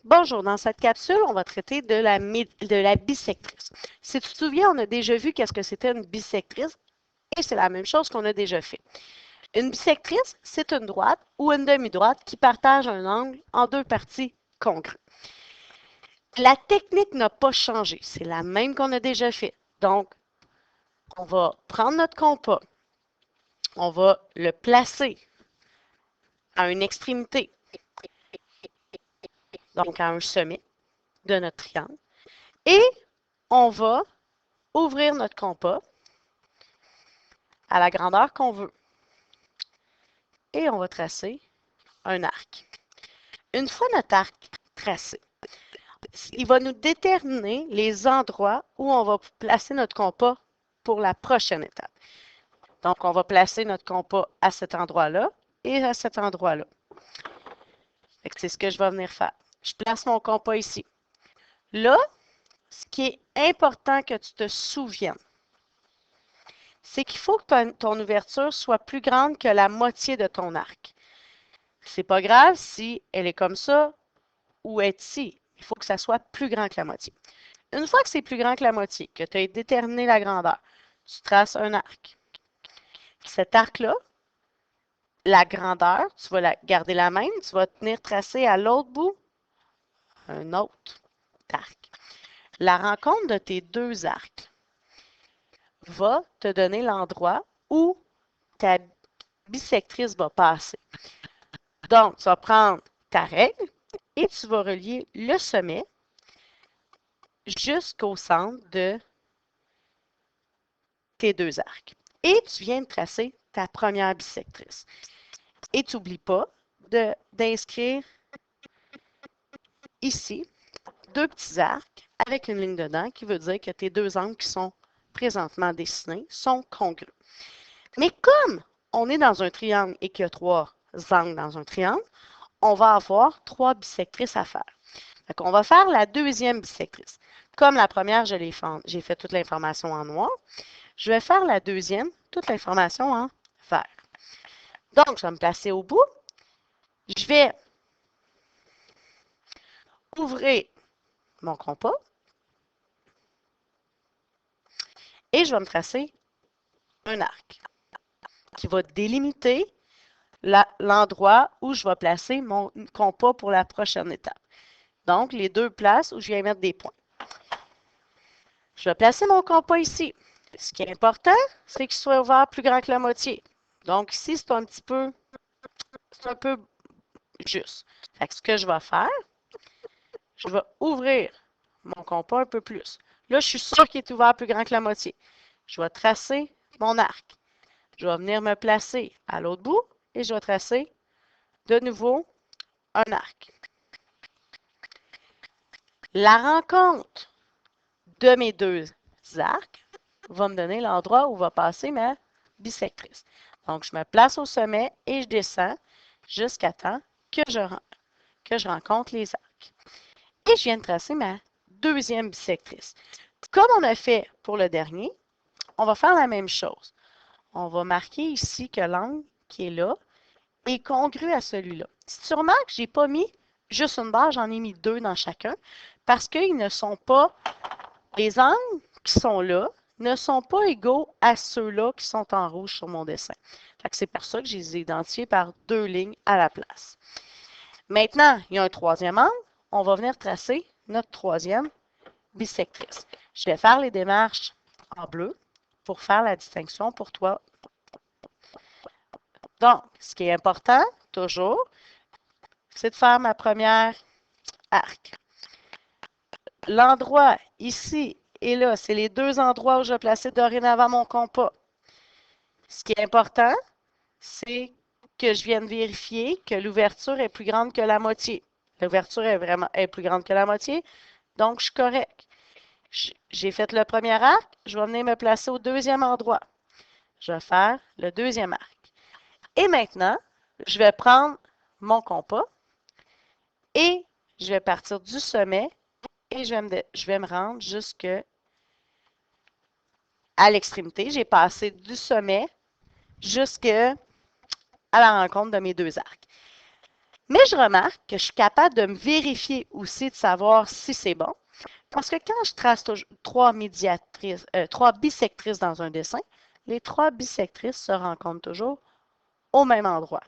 Bonjour, dans cette capsule, on va traiter de la bissectrice. Si tu te souviens, on a déjà vu qu'est-ce que c'était une bissectrice et c'est la même chose qu'on a déjà fait. Une bissectrice, c'est une droite ou une demi-droite qui partage un angle en deux parties congrues. La technique n'a pas changé, c'est la même qu'on a déjà fait. Donc, on va prendre notre compas, on va le placer à une extrémité, donc à un sommet de notre triangle, et on va ouvrir notre compas à la grandeur qu'on veut. Et on va tracer un arc. Une fois notre arc tracé, il va nous déterminer les endroits où on va placer notre compas pour la prochaine étape. Donc, on va placer notre compas à cet endroit-là et à cet endroit-là. C'est ce que je vais venir faire. Je place mon compas ici. Là, ce qui est important que tu te souviennes, c'est qu'il faut que ton ouverture soit plus grande que la moitié de ton arc. C'est pas grave si elle est comme ça ou est ici. Il faut que ça soit plus grand que la moitié. Une fois que c'est plus grand que la moitié, que tu as déterminé la grandeur, tu traces un arc. Cet arc-là, la grandeur, tu vas garder la même, tu vas venir tracer à l'autre bout un autre arc. La rencontre de tes deux arcs va te donner l'endroit où ta bissectrice va passer. Donc, tu vas prendre ta règle et tu vas relier le sommet jusqu'au centre de tes deux arcs. Et tu viens de tracer ta première bissectrice. Et tu n'oublies pas d'inscrire ici deux petits arcs avec une ligne dedans qui veut dire que tes deux angles qui sont présentement dessinés sont congrus. Mais comme on est dans un triangle et qu'il y a trois angles dans un triangle, on va avoir trois bissectrices à faire. Donc, on va faire la deuxième bissectrice. Comme la première, j'ai fait toute l'information en noir, je vais faire la deuxième, toute l'information en vert. Donc, je vais me placer au bout. Je vais ouvrir mon compas et je vais me tracer un arc qui va délimiter l'endroit où je vais placer mon compas pour la prochaine étape. Donc, les deux places où je viens mettre des points. Je vais placer mon compas ici. Ce qui est important, c'est qu'il soit ouvert plus grand que la moitié. Donc, ici, c'est un peu juste. Fait que ce que je vais faire, je vais ouvrir mon compas un peu plus. Là, je suis sûr qu'il est ouvert plus grand que la moitié. Je vais tracer mon arc. Je vais venir me placer à l'autre bout et je vais tracer de nouveau un arc. La rencontre de mes deux arcs va me donner l'endroit où va passer ma bissectrice. Donc, je me place au sommet et je descends jusqu'à temps que je rencontre les arcs. Et je viens de tracer ma deuxième bissectrice. Comme on a fait pour le dernier, on va faire la même chose. On va marquer ici que l'angle qui est là est congru à celui-là. Si tu remarques, je n'ai pas mis juste une barre, j'en ai mis deux dans chacun parce qu'ils ne sont pas, les angles qui sont là ne sont pas égaux à ceux-là qui sont en rouge sur mon dessin. C'est pour ça que je les ai identifiés par deux lignes à la place. Maintenant, il y a un troisième angle. On va venir tracer notre troisième bissectrice. Je vais faire les démarches en bleu pour faire la distinction pour toi. Donc, ce qui est important, toujours, c'est de faire ma première arc. L'endroit ici et là, c'est les deux endroits où je vais placer dorénavant mon compas. Ce qui est important, c'est que je vienne vérifier que l'ouverture est plus grande que la moitié. L'ouverture est plus grande que la moitié, donc je suis correct. J'ai fait le premier arc, je vais venir me placer au deuxième endroit. Je vais faire le deuxième arc. Et maintenant, je vais prendre mon compas et je vais partir du sommet et je vais me rendre jusqu'à l'extrémité. J'ai passé du sommet jusqu'à la rencontre de mes deux arcs. Mais je remarque que je suis capable de me vérifier aussi, de savoir si c'est bon. Parce que quand je trace trois bisectrices dans un dessin, les trois bisectrices se rencontrent toujours au même endroit.